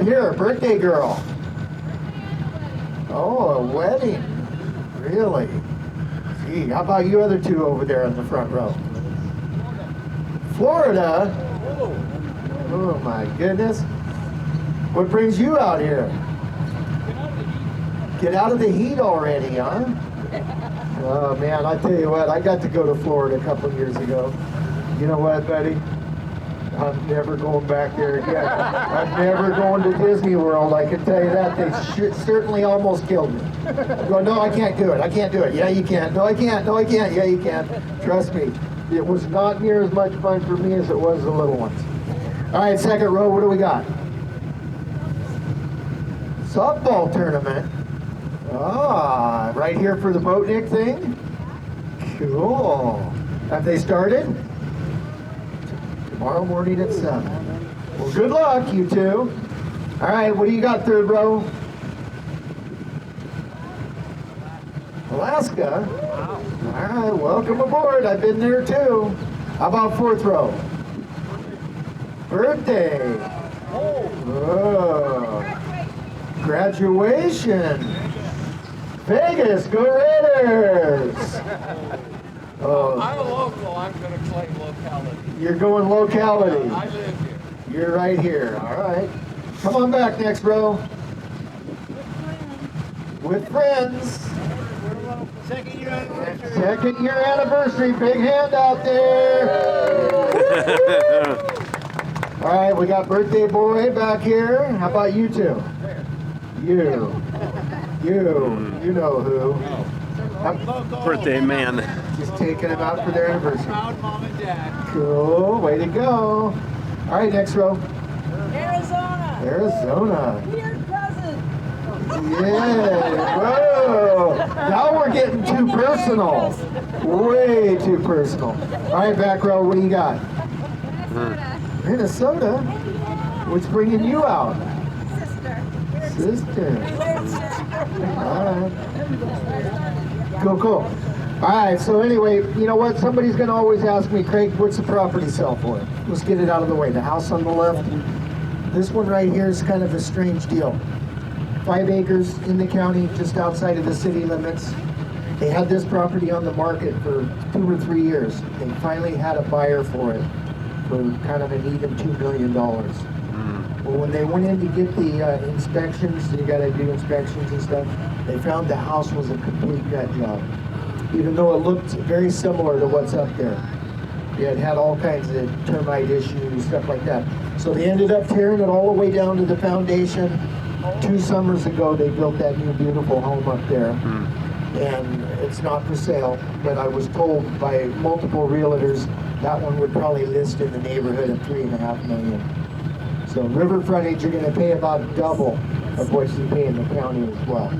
Here, birthday girl. Oh, a wedding. Really? Gee, how about you other two over there in the front row? Florida? Oh my goodness. What brings you out here? Get out of the heat already, huh? Oh man, I tell you what, I got to go to Florida a couple of years ago. You know what, buddy? I'm never going back there again. I'm never going to Disney World, I can tell you that. They certainly almost killed me. I go, no, I can't do it. I can't do it. Yeah, you can. No, I can't. No, I can't. Yeah, you can. Trust me. It was not near as much fun for me as it was the little ones. All right, second row, what do we got? Softball tournament. Ah, right here for the Boatnik thing? Cool. Have they started? Tomorrow morning at 7. Well, good luck, you two. All right, what do you got, third row? Alaska? All right, welcome aboard. I've been there too. How about fourth row? Birthday. Oh. Graduation. Vegas, go Raiders. Oh. I'm a local, I'm going to claim locality. You're going locality. I live here. You're right here. All right. Come on back, next row. With friends. Second year anniversary. Second year anniversary. Big hand out there. All right, we got birthday boy back here. How about you two? You. You know who. Birthday man. Just taking them out for their anniversary. Proud mom and dad. Cool. Way to go. All right, next row. Arizona. Arizona. Weird cousin. Yeah. Whoa. Now we're getting too personal. Way too personal. All right, back row. What do you got? Minnesota. What's bringing you out? Sister. All right. Cool. All right, so anyway, you know what? Somebody's going to always ask me, Craig, what's the property sell for? Let's get it out of the way. The house on the left. This one right here is kind of a strange deal. 5 acres in the county, just outside of the city limits. They had this property on the market for 2 or 3 years. They finally had a buyer for it for kind of an even $2 million. Well, when they went in to get the inspections, you got to do inspections and stuff, they found the house was a complete gut job. Even though it looked very similar to what's up there. It had all kinds of termite issues, stuff like that. So they ended up tearing it all the way down to the foundation. 2 summers ago, they built that new beautiful home up there. And it's not for sale, but I was told by multiple realtors that one would probably list in the neighborhood of $3.5 million. So river frontage, you're going to pay about double of what you pay in the county as well.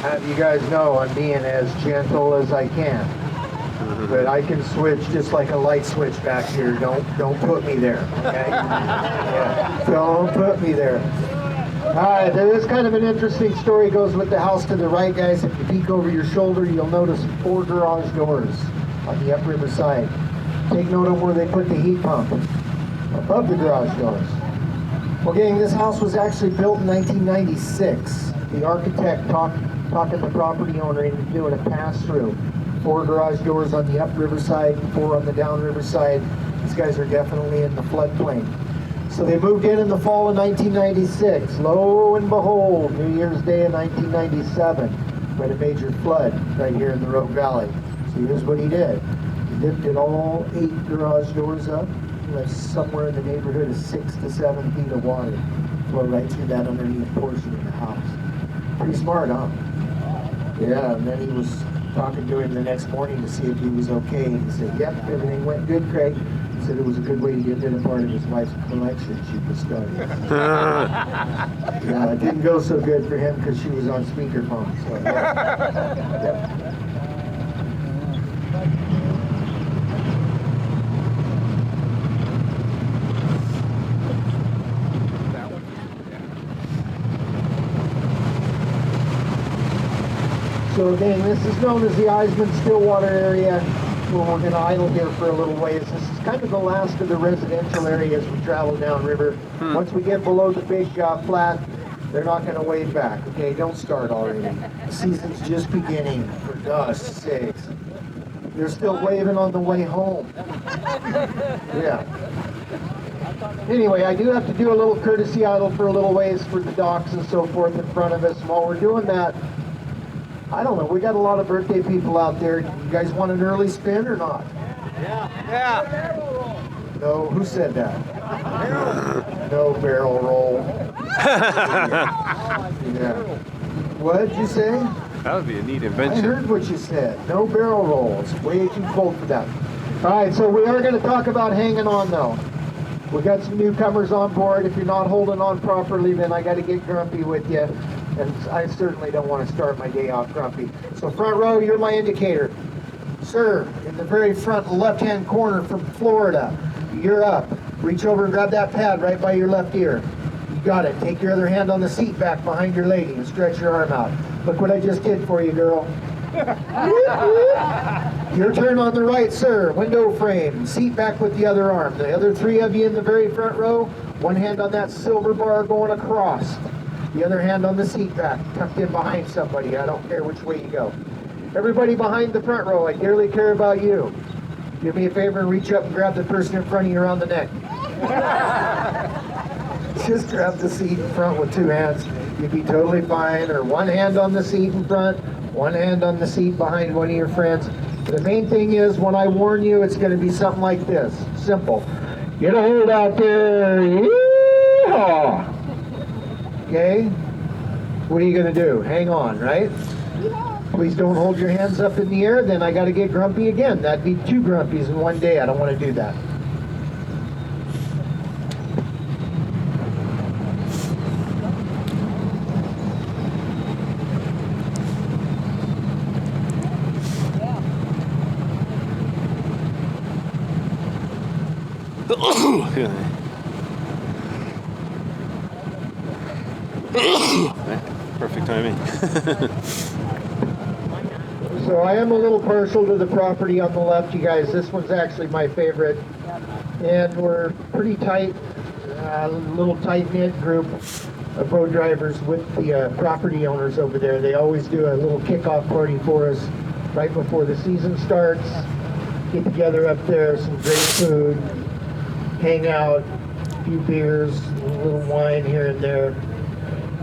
have you guys know I'm being as gentle as I can. But I can switch just like a light switch back here. Don't put me there, okay? Yeah. Don't put me there. All right, there is kind of an interesting story goes with the house to the right, guys. If you peek over your shoulder, you'll notice 4 garage doors on the upriver side. Take note of where they put the heat pump, above the garage doors. Well, gang, this house was actually built in 1996. The architect talking the property owner into doing a pass-through. 4 garage doors on the upriver side, 4 on the downriver side. These guys are definitely in the floodplain. So they moved in the fall of 1996. Lo and behold, New Year's Day of 1997, we had a major flood right here in the Rogue Valley. So here's what he did. He lifted all 8 garage doors up. That's somewhere in the neighborhood of 6 to 7 feet of water. Flow right through that underneath portion of the house. Pretty smart, huh? Yeah, and then he was talking to him the next morning to see if he was okay. And he said, yep, everything went good, Craig. He said it was a good way to get rid of part of his wife's collection she was starting. Yeah, it didn't go so good for him because she was on speakerphone. So, yeah. Yep. So again, this is known as the Eisman-Stillwater area, where we're going to idle here for a little ways. This is kind of the last of the residential area as we travel downriver. Once we get below the big flat, they're not going to wade back. Okay, don't start already. The season's just beginning, for God's sakes. They're still waving on the way home. Yeah. Anyway, I do have to do a little courtesy idle for a little ways for the docks and so forth in front of us. And while we're doing that, I don't know, we got a lot of birthday people out there. You guys want an early spin or not? Yeah. No, who said that? No barrel roll. Yeah. What did you say? That would be a neat I invention. heard what you said. No barrel roll. It's way too cold for that. All right, so we are going to talk about hanging on though. We got some newcomers on board. If you're not holding on properly, then I got to get grumpy with you. And I certainly don't want to start my day off grumpy. So front row, you're my indicator. Sir, in the very front left-hand corner from Florida, you're up. Reach over and grab that pad right by your left ear. You got it. Take your other hand on the seat back behind your lady and stretch your arm out. Look what I just did for you, girl. Your turn on the right, sir. Window frame. Seat back with the other arm. The other 3 of you in the very front row, one hand on that silver bar going across. The other hand on the seat back, tucked in behind somebody. I don't care which way you go. Everybody behind the front row, I dearly care about you. Do me a favor and reach up and grab the person in front of you around the neck. Just grab the seat in front with 2 hands. You'd be totally fine. Or one hand on the seat in front, one hand on the seat behind one of your friends. The main thing is, when I warn you, it's going to be something like this. Simple. Get a hold out there. Yeehaw! Okay? What are you going to do? Hang on, right? Please don't hold your hands up in the air, then I got to get grumpy again. That'd be 2 grumpies in one day. I don't want to do that. Perfect timing. So I am a little partial to the property on the left, you guys. This one's actually my favorite. And we're pretty tight, little tight-knit group of boat drivers with the property owners over there. They always do a little kickoff party for us right before the season starts. Get together up there, some great food, hang out, a few beers, a little wine here and there.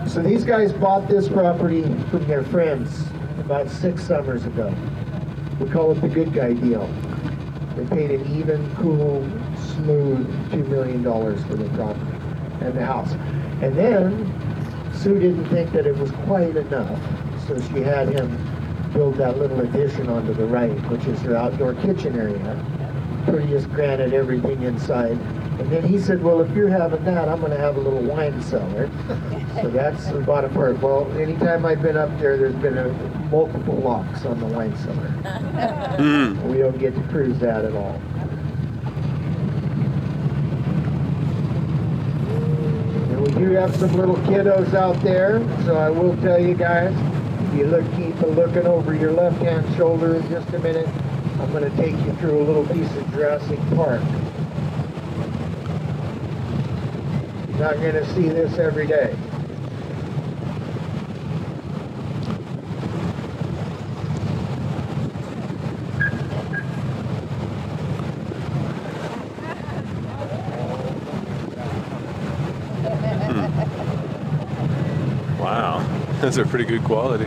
So these guys bought this property from their friends about 6 summers ago. We call it the good guy deal. They paid an even, cool, smooth $2 million for the property and the house. And then Sue didn't think that it was quite enough, so she had him build that little addition onto the right, which is her outdoor kitchen area. Prettiest granite, everything inside. And then he said, well, if you're having that, I'm going to have a little wine cellar. So that's the bottom part. Well, anytime I've been up there, there's been multiple locks on the wine cellar. We don't get to cruise that at all. And we do have some little kiddos out there, so I will tell you guys, if you keep looking over your left-hand shoulder in just a minute, I'm going to take you through a little piece of Jurassic Park. You're not going to see this every day. Wow, those are pretty good quality.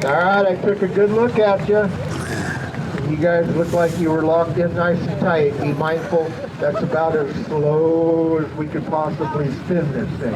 Alright, I took a good look at you. You guys look like you were locked in nice and tight. Be mindful, that's about as slow as we could possibly spin this thing.